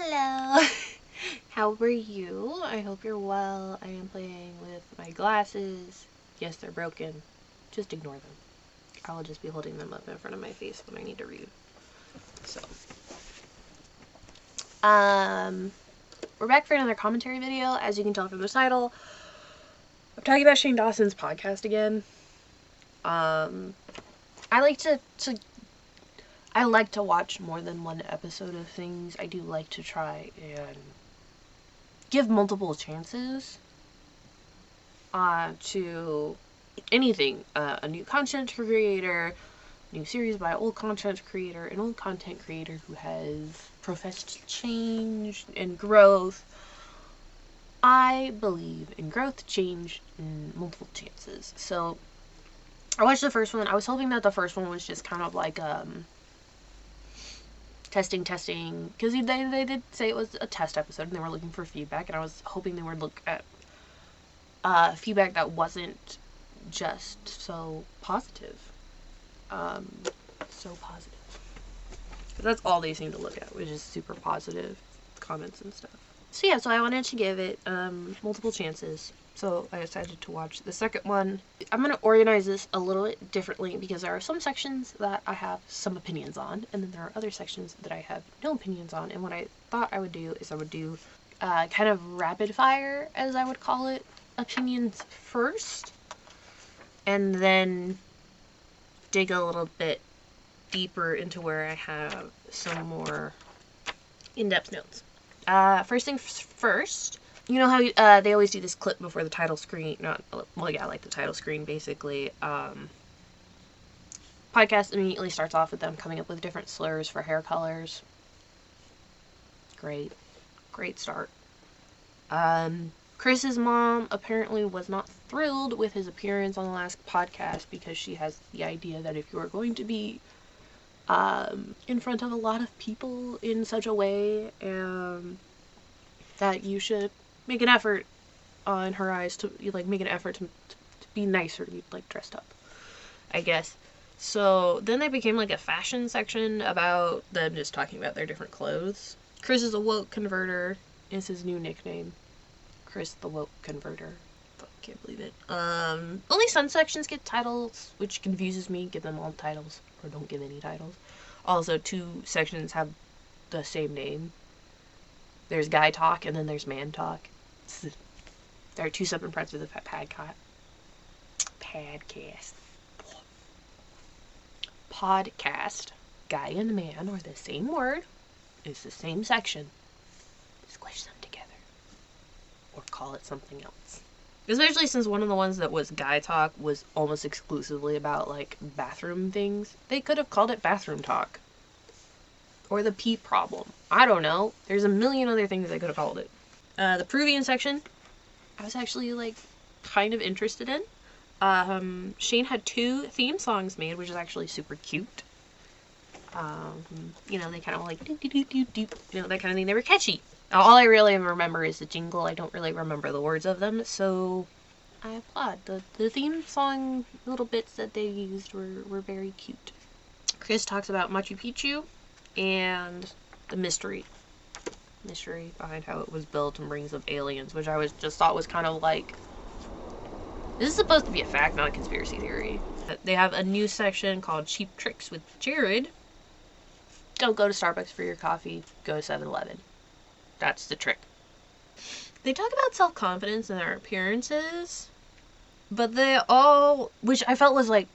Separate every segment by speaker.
Speaker 1: Hello! How are you? I hope you're well. I am playing with my glasses. Yes, they're broken. Just ignore them. I will just be holding them up in front of my face when I need to read. So. We're back for another commentary video. As you can tell from the title, I'm talking about Shane Dawson's podcast again. I like to watch more than one episode of things. I do like to try and give multiple chances to anything. A new content creator, new series by an old content creator, an old content creator who has professed change and growth. I believe in growth, change, and multiple chances. So, I watched the first one. I was hoping that the first one was just kind of like, testing, because they did say it was a test episode and they were looking for feedback, and I was hoping they would look at feedback that wasn't just so positive. Because that's all they seem to look at, which is super positive comments and stuff. So yeah, so I wanted to give it multiple chances. So I decided to watch the second one. I'm going to organize this a little bit differently because there are some sections that I have some opinions on, and then there are other sections that I have no opinions on. And what I thought I would do is I would do kind of rapid fire, as I would call it, opinions first, and then dig a little bit deeper into where I have some more in-depth notes. First things first. You know how they always do this clip before the title screen? Like the title screen, basically. Podcast immediately starts off with them coming up with different slurs for hair colors. Great start. Chris's mom apparently was not thrilled with his appearance on the last podcast because she has the idea that if you are going to be in front of a lot of people in such a way, that you should make an effort, in her eyes, to make an effort to be nicer, dressed up, I guess. So then they became like a fashion section about them just talking about their different clothes. Chris is a woke converter is his new nickname. Chris the woke converter. Fuck, can't believe it. Only some sections get titles, which confuses me. Give them all titles, or don't give any titles. Also, 2 sections have the same name. There's guy talk and then there's man talk. There are 2 separate parts of the podcast. Guy and man are the same word. It's the same section. Squish them together. Or call it something else. Especially since one of the ones that was guy talk was almost exclusively about, bathroom things. They could have called it bathroom talk. Or the pee problem. I don't know. There's a million other things they could have called it. The Peruvian section, I was actually, kind of interested in. Shane had 2 theme songs made, which is actually super cute. They kind of do-do-do-do-do, that kind of thing. They were catchy. All I really remember is the jingle. I don't really remember the words of them, so I applaud. The theme song little bits that they used were very cute. Chris talks about Machu Picchu and the mystery behind how it was built and brings up aliens, which I just thought was kind of this is supposed to be a fact, not a conspiracy theory. They have a new section called Cheap Tricks with Jared. Don't go to Starbucks for your coffee, go to 7-Eleven. That's the trick. They talk about self-confidence and their appearances, but they all, which I felt was I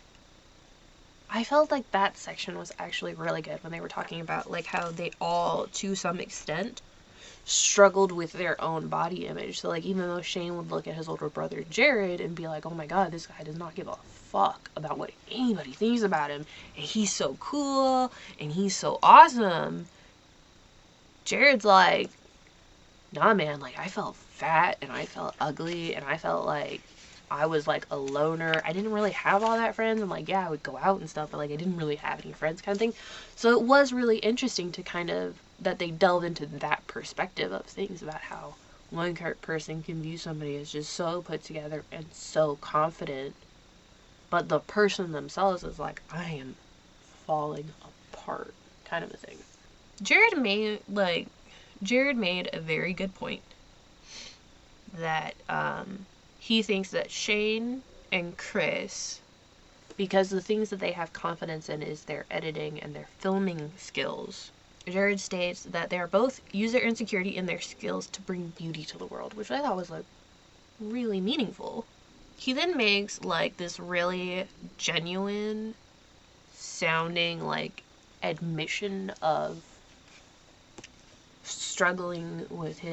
Speaker 1: felt like that section was actually really good when they were talking about how they all, to some extent, struggled with their own body image. So even though Shane would look at his older brother Jared and be like, oh my god, this guy does not give a fuck about what anybody thinks about him, and he's so cool and he's so awesome, Jared's like, nah man, I felt fat and I felt ugly and I felt like I was a loner. I didn't really have all that friends. I'm yeah, I would go out and stuff, but I didn't really have any friends, kind of thing. So it was really interesting to kind of that they delve into that perspective of things about how one person can view somebody as just so put together and so confident, but the person themselves is I am falling apart, kind of a thing. Jared may Jared made a very good point that he thinks that Shane and Chris, because the things that they have confidence in is their editing and their filming skills. Jared states that they are both use their insecurity and their skills to bring beauty to the world, which I thought was like really meaningful. He then makes like this really genuine sounding like admission of struggling with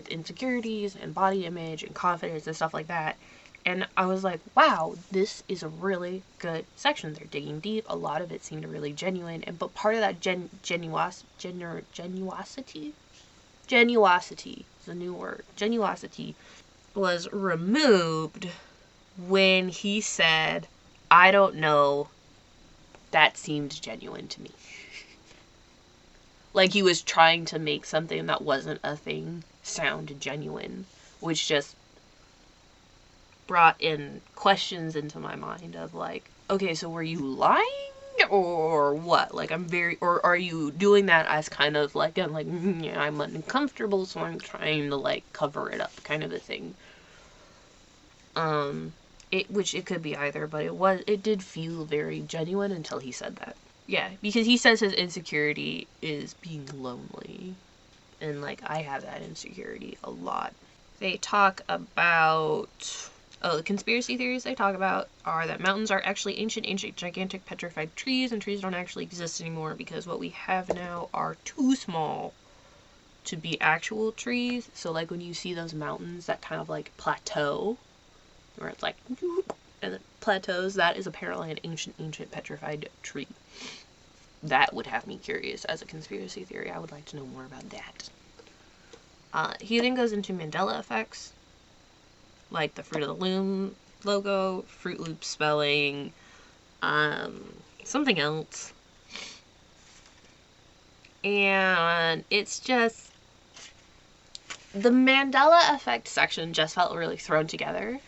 Speaker 1: insecurities and body image and confidence and stuff like that. And I was like, wow, this is a really good section. They're digging deep. A lot of it seemed really genuine. But part of that genuosity is a new word. Genuosity was removed when he said, I don't know, that seemed genuine to me. Like he was trying to make something that wasn't a thing sound genuine, which just brought in questions into my mind of like, okay, so were you lying or what? Like or are you doing that as kind of like, I'm uncomfortable, so I'm trying to like cover it up kind of a thing. Which it could be either, but it did feel very genuine until he said that. Yeah, because he says his insecurity is being lonely. And like, I have that insecurity a lot. They talk about the conspiracy theories they talk about are that mountains are actually ancient, gigantic, petrified trees, and trees don't actually exist anymore because what we have now are too small to be actual trees. So, like, when you see those mountains that kind of, like, plateau, where it's like, and it plateaus, that is apparently an ancient, petrified tree. That would have me curious as a conspiracy theory. I would like to know more about that. He then goes into Mandela effects, like the Fruit of the Loom logo, Fruit Loop spelling, something else. And it's just, the Mandela effect section just felt really thrown together,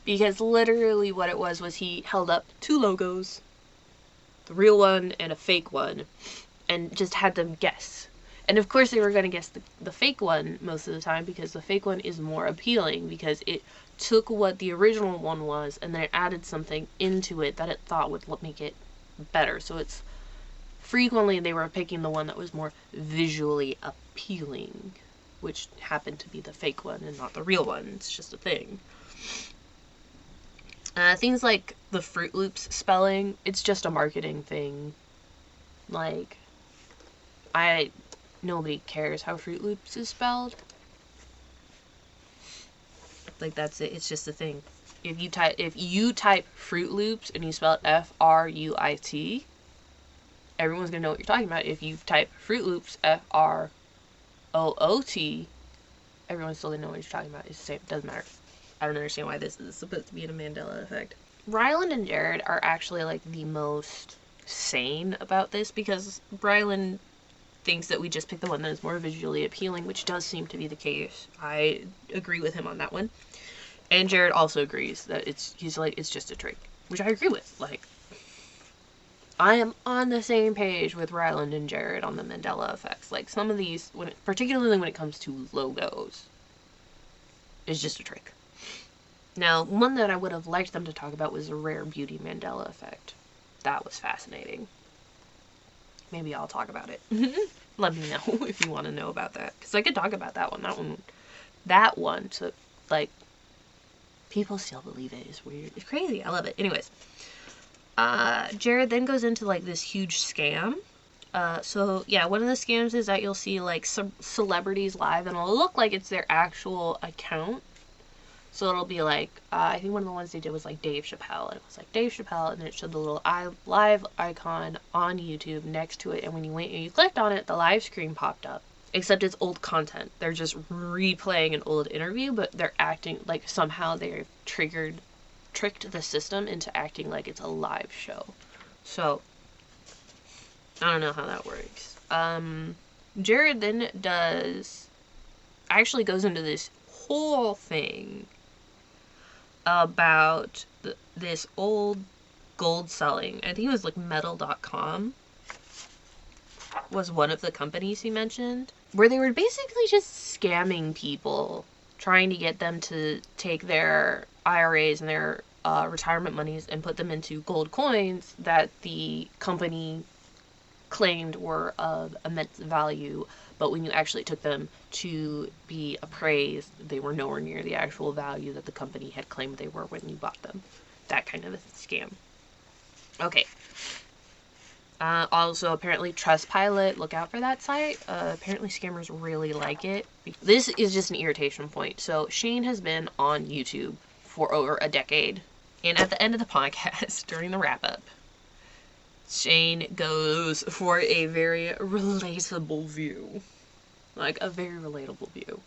Speaker 1: because literally what it was he held up two logos, the real one and a fake one, and just had them guess. And of course they were going to guess the fake one most of the time, because the fake one is more appealing, because it took what the original one was and then it added something into it that it thought would make it better. So it's frequently they were picking the one that was more visually appealing, which happened to be the fake one and not the real one. It's just a thing. Things like the Fruit Loops spelling, it's just a marketing thing. Like, nobody cares how Fruit Loops is spelled. Like, that's it. It's just a thing. If you type Fruit Loops and you spell it Fruit, everyone's gonna know what you're talking about. If you type Fruit Loops Froot, everyone's still gonna know what you're talking about. It's the same. It doesn't matter. I don't understand why this is supposed to be a Mandela effect. Ryland and Jared are actually like the most sane about this, because Ryland thinks that we just pick the one that is more visually appealing, which does seem to be the case. I agree with him on that one. And Jared also agrees that he's like, it's just a trick, which I agree with. Like, I am on the same page with Ryland and Jared on the Mandela effects. Like, some of these, particularly when it comes to logos, is just a trick. Now, one that I would have liked them to talk about was the Rare Beauty Mandela effect. That was fascinating. Maybe I'll talk about it. Let me know if you want to know about that, because I could talk about that one. That one, so, like, people still believe it is weird. It's crazy. I love it. Anyways, Jared then goes into, like, this huge scam. So, yeah, one of the scams is that you'll see, like, some celebrities live, and it'll look like it's their actual account. So it'll be like, I think one of the ones they did was like Dave Chappelle, and it was like Dave Chappelle, and then it showed the little live icon on YouTube next to it, and when you clicked on it, the live screen popped up. Except it's old content. They're just replaying an old interview, but they're acting like somehow they've tricked the system into acting like it's a live show. So, I don't know how that works. Jared then actually goes into this whole thing about this old gold selling. I think it was like metal.com was one of the companies he mentioned. where they were basically just scamming people, trying to get them to take their IRAs and their retirement monies and put them into gold coins that the company claimed were of immense value, but when you actually took them to be appraised, they were nowhere near the actual value that the company had claimed they were when you bought them. That kind of a scam. Okay. Also, apparently, Trustpilot, look out for that site. Apparently, scammers really like it. This is just an irritation point. So, Shane has been on YouTube for over a decade. And at the end of the podcast, during the wrap-up, Shane goes for a very relatable view. Like, a very relatable view.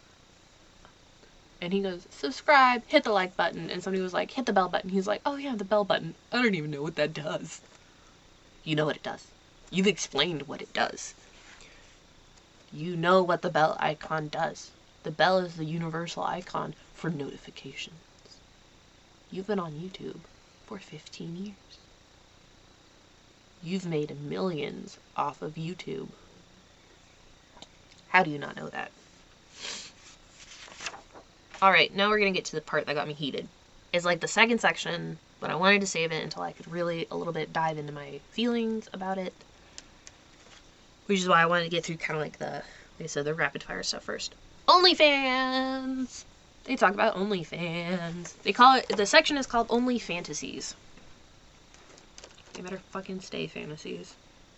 Speaker 1: And he goes, subscribe, hit the like button. And somebody was like, hit the bell button. He's like, oh yeah, the bell button. I don't even know what that does. You know what it does. You've explained what it does. You know what the bell icon does. The bell is the universal icon for notifications. You've been on YouTube for 15 years. You've made millions off of YouTube. How do you not know that? Alright, now we're going to get to the part that got me heated. It's like the second section, but I wanted to save it until I could really a little bit dive into my feelings about it. Which is why I wanted to get through kind of like the rapid fire stuff first. OnlyFans! They talk about OnlyFans. They call it, the section is called Only Fantasies. They better fucking stay fantasies.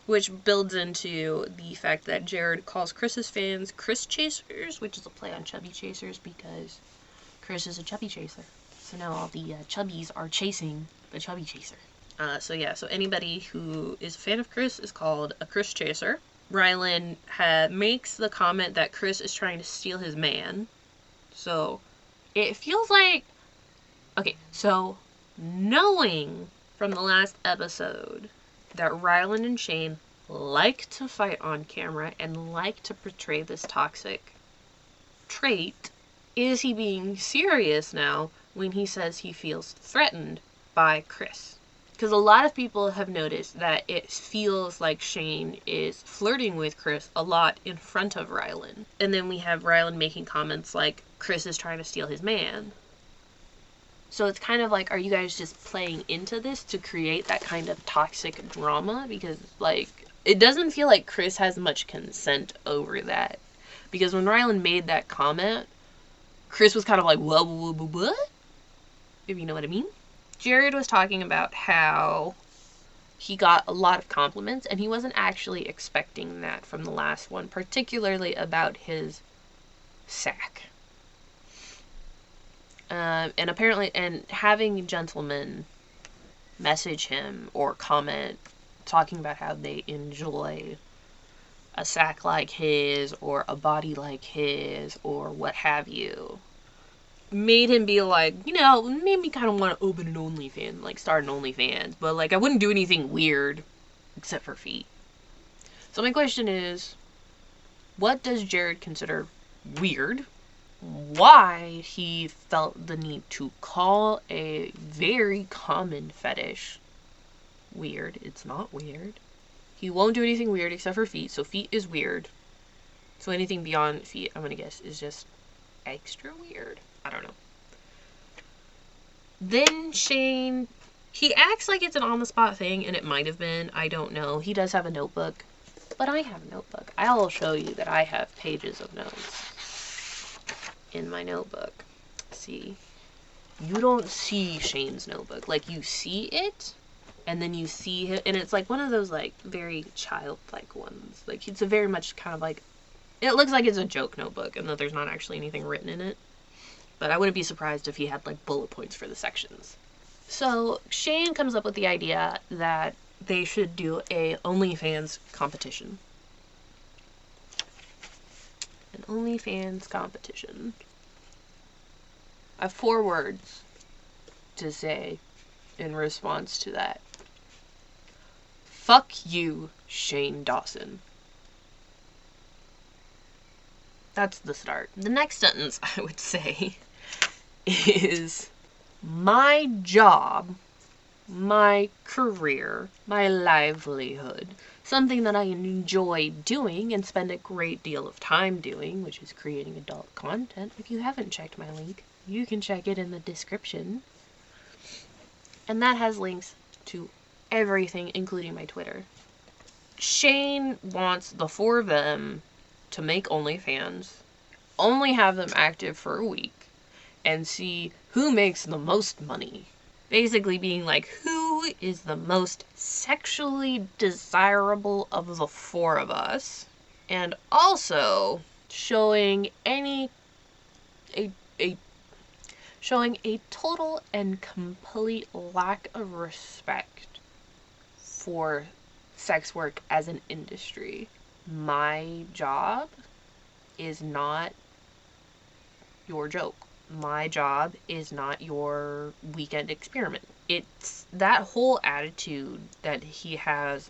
Speaker 1: Which builds into the fact that Jared calls Chris's fans Chris Chasers, which is a play on Chubby Chasers because Chris is a chubby chaser. So now all the chubbies are chasing the chubby chaser. So anybody who is a fan of Chris is called a Chris Chaser. Rylan makes the comment that Chris is trying to steal his man. So it feels like... Okay, so knowing from the last episode that Rylan and Shane like to fight on camera and like to portray this toxic trait, is he being serious now when he says he feels threatened by Chris? Because a lot of people have noticed that it feels like Shane is flirting with Chris a lot in front of Rylan. And then we have Rylan making comments like, Chris is trying to steal his man. So it's kind of like, are you guys just playing into this to create that kind of toxic drama? Because, like, it doesn't feel like Chris has much consent over that. Because when Rylan made that comment, Chris was kind of like, what? If you know what I mean. Jared was talking about how he got a lot of compliments, and he wasn't actually expecting that from the last one, particularly about his sack. And apparently, and having gentlemen message him or comment talking about how they enjoy a sack like his or a body like his or what have you, made him be like, you know, made me kind of want to open an OnlyFans, like start an OnlyFans, but like I wouldn't do anything weird except for feet. So my question is, what does Jared consider weird? Why he felt the need to call a very common fetish weird. It's not weird. He won't do anything weird except for feet, so feet is weird. So anything beyond feet, I'm gonna guess, is just extra weird. I don't know. Then Shane, he acts like it's an on-the-spot thing, and it might have been. I don't know. He does have a notebook, but I have a notebook. I'll show you that I have pages of notes in my notebook. See, you don't see Shane's notebook. Like, you see it, and then you see it, and it's like one of those, like, very childlike ones. Like, it's a very much kind of like, it looks like it's a joke notebook, and that there's not actually anything written in it. But I wouldn't be surprised if he had, like, bullet points for the sections. So, Shane comes up with the idea that they should do a OnlyFans competition. An OnlyFans competition. I have 4 words to say in response to that. Fuck you, Shane Dawson. That's the start. The next sentence I would say is, my job, my career, my livelihood something that I enjoy doing and spend a great deal of time doing, which is creating adult content. If you haven't checked my link, you can check it in the description. And that has links to everything, including my Twitter. Shane wants the four of them to make OnlyFans, only have them active for a week, and see who makes the most money. Basically being like, who is the most sexually desirable of the four of us? And also showing showing a total and complete lack of respect for sex work as an industry. My job is not your joke. My job is not your weekend experiment. It's that whole attitude that he has,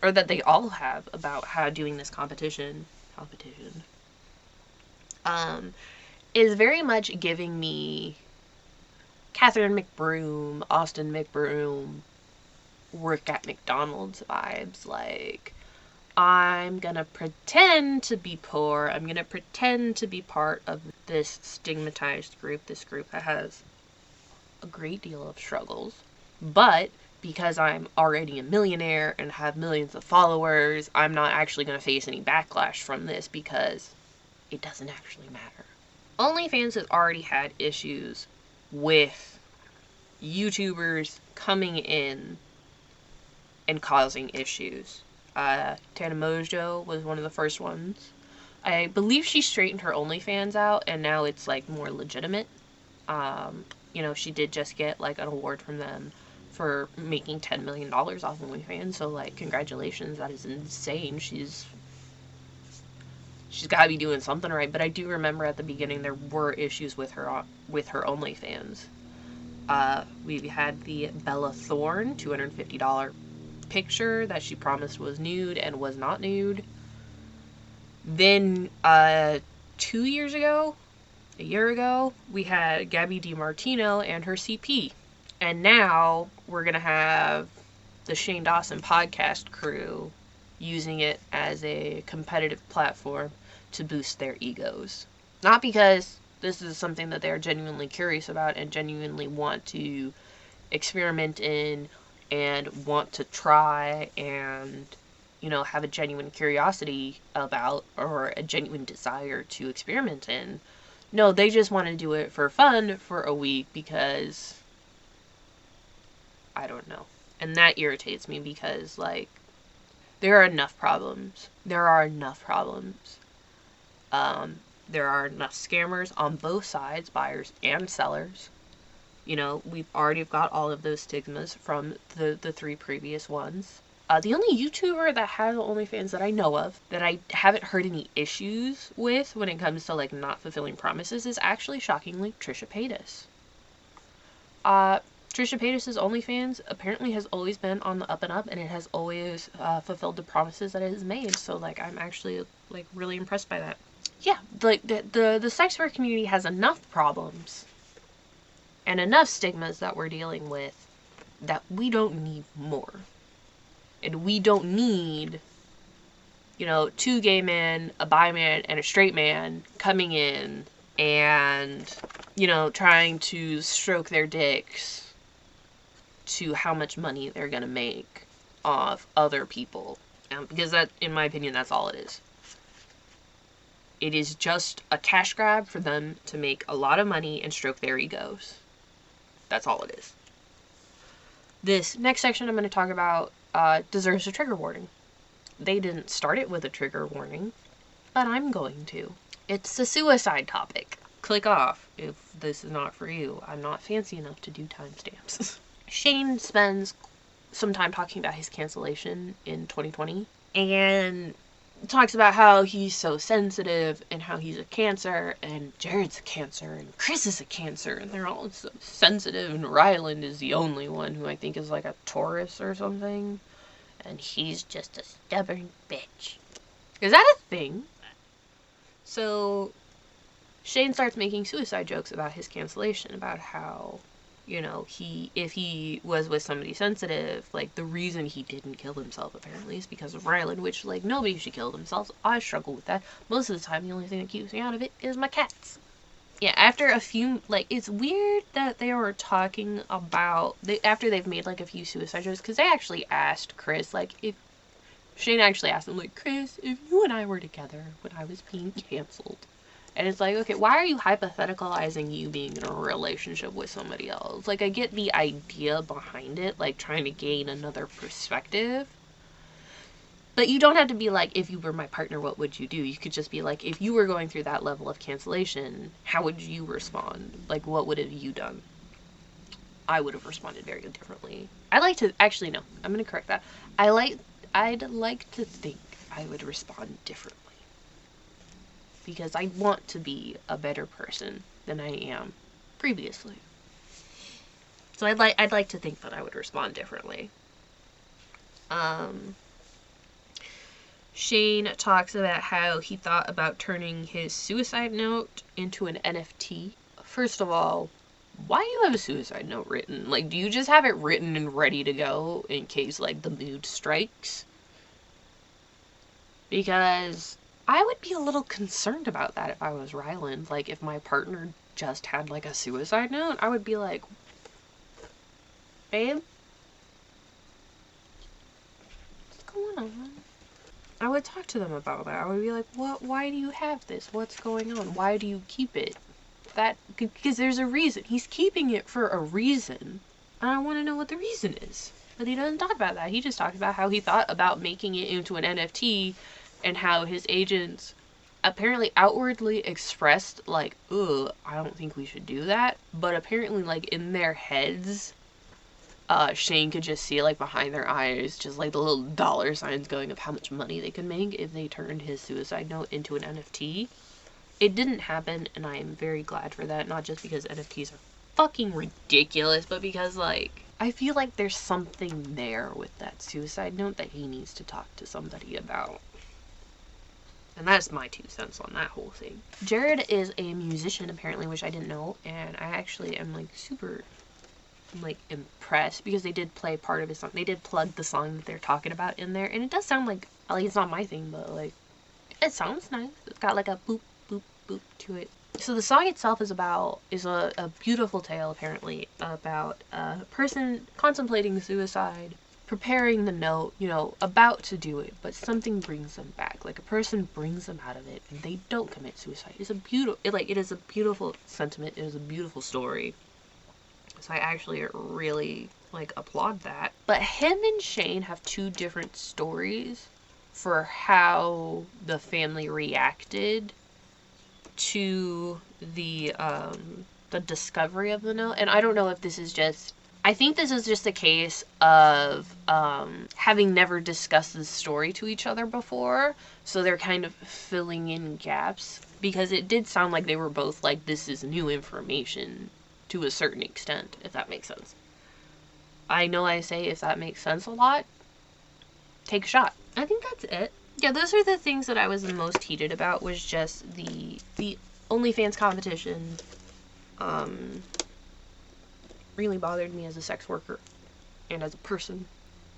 Speaker 1: or that they all have, about how doing this competition, is very much giving me Catherine McBroom, Austin McBroom, work at McDonald's vibes. Like, I'm gonna pretend to be poor. I'm gonna pretend to be part of this stigmatized group, this group that has a great deal of struggles. But because I'm already a millionaire and have millions of followers, I'm not actually gonna face any backlash from this because it doesn't actually matter. OnlyFans has already had issues with YouTubers coming in and causing issues. Tana Mojo was one of the first ones. I believe she straightened her OnlyFans out, and now it's, like, more legitimate. She did just get, like, an award from them for making $10 million off OnlyFans, so, like, congratulations, that is insane. She's gotta be doing something right, but I do remember at the beginning there were issues with her OnlyFans. We had the Bella Thorne $250 picture that she promised was nude and was not nude. Then, 2 years ago, a year ago, we had Gabby DiMartino and her CP. And now we're gonna have the Shane Dawson Podcast crew using it as a competitive platform to boost their egos. Not because this is something that they're genuinely curious about and genuinely want to experiment in and want to try and, have a genuine curiosity about or a genuine desire to experiment in. No, they just want to do it for fun for a week because, I don't know. And that irritates me because, like, there are enough problems. There are enough scammers on both sides, buyers and sellers. We've already got all of those stigmas from the three previous ones. The only YouTuber that has OnlyFans that I know of, that I haven't heard any issues with when it comes to, like, not fulfilling promises, is actually, shockingly, Trisha Paytas. Trisha Paytas' OnlyFans apparently has always been on the up and up, and it has always fulfilled the promises that it has made, so, like, I'm actually, like, really impressed by that. Yeah, like, the sex work community has enough problems and enough stigmas that we're dealing with that we don't need more. And we don't need, two gay men, a bi man, and a straight man coming in and, trying to stroke their dicks to how much money they're gonna make off other people. Because that, in my opinion, that's all it is. It is just a cash grab for them to make a lot of money and stroke their egos. That's all it is. This next section I'm going to talk about deserves a trigger warning. They didn't start it with a trigger warning, but I'm going to. It's the suicide topic. Click off if this is not for you. I'm not fancy enough to do timestamps. Shane spends some time talking about his cancellation in 2020, and talks about how he's so sensitive and how he's a Cancer, and Jared's a Cancer, and Chris is a Cancer, and they're all so sensitive, and Ryland is the only one who I think is like a Taurus or something, and he's just a stubborn bitch. Is that a thing? So Shane starts making suicide jokes about his cancellation, about how you know, if he was with somebody sensitive, like, the reason he didn't kill himself, apparently, is because of Rylan, which, like, nobody should kill themselves. I struggle with that. Most of the time, the only thing that keeps me out of it is my cats. Yeah, after a few, like, it's weird that they were talking about, after they've made, like, a few suicide jokes, because they actually asked Chris, like, if, Shane actually asked him, like, Chris, if you and I were together when I was being canceled, and it's like, okay, why are you hypotheticalizing you being in a relationship with somebody else? Like, I get the idea behind it, like, trying to gain another perspective. But you don't have to be like, if you were my partner, what would you do? You could just be like, if you were going through that level of cancellation, how would you respond? Like, what would have you done? I would have responded very differently. Actually, no, I'm going to correct that. I'd like to think I would respond differently. Because I want to be a better person than I am previously. So I'd like to think that I would respond differently. Shane talks about how he thought about turning his suicide note into an NFT. First of all, why do you have a suicide note written? Like, do you just have it written and ready to go in case, like, the mood strikes? Because I would be a little concerned about that if I was Ryland. Like, if my partner just had, like, a suicide note, I would be like, babe, what's going on? I would talk to them about that. I would be like, what? Why do you have this? What's going on? Why do you keep it? Because there's a reason. He's keeping it for a reason. And I want to know what the reason is. But he doesn't talk about that. He just talks about how he thought about making it into an NFT and how his agents apparently outwardly expressed, like, ugh, I don't think we should do that. But apparently, like, in their heads, Shane could just see, like, behind their eyes, just, like, the little dollar signs going of how much money they could make if they turned his suicide note into an NFT. It didn't happen, and I am very glad for that. Not just because NFTs are fucking ridiculous, but because, like, I feel like there's something there with that suicide note that he needs to talk to somebody about. And that's my 2 cents on that whole thing. Jared is a musician, apparently, which I didn't know, and I actually am, like, super, like, impressed, because they did play part of his song. They did plug the song that they're talking about in there, and it does sound like it's not my thing, but, like, it sounds nice. It's got, like, a boop, boop, boop to it. So the song itself is a beautiful tale, apparently, about a person contemplating suicide, preparing the note, you know, about to do it, but something brings them back. Like, a person brings them out of it, and they don't commit suicide. It is a beautiful sentiment. It is a beautiful story. So I actually really, like, applaud that. But him and Shane have 2 different stories for how the family reacted to the discovery of the note. And I don't know if this is just, I think this is just a case of having never discussed this story to each other before, so they're kind of filling in gaps, because it did sound like they were both like, this is new information to a certain extent, if that makes sense. I know I say if that makes sense a lot. Take a shot. I think that's it. Yeah, those are the things that I was the most heated about, was just the OnlyFans competition. Really bothered me as a sex worker and as a person,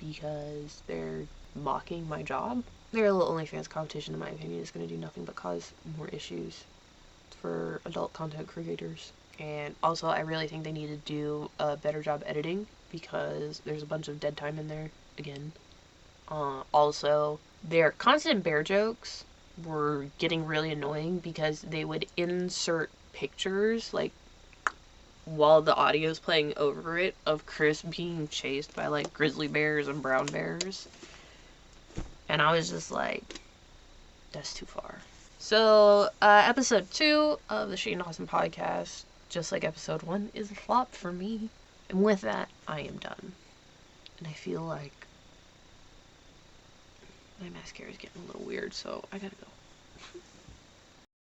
Speaker 1: because they're mocking my job. Their little OnlyFans competition, in my opinion, is going to do nothing but cause more issues for adult content creators. And also, I really think they need to do a better job editing, because there's a bunch of dead time in there, again. Also, their constant bear jokes were getting really annoying, because they would insert pictures, like, while the audio's playing over it, of Chris being chased by, like, grizzly bears and brown bears. And I was just like, that's too far. So, episode 2 of the Shane Dawson Podcast, just like episode 1, is a flop for me. And with that, I am done. And I feel like my mascara is getting a little weird, so I gotta go.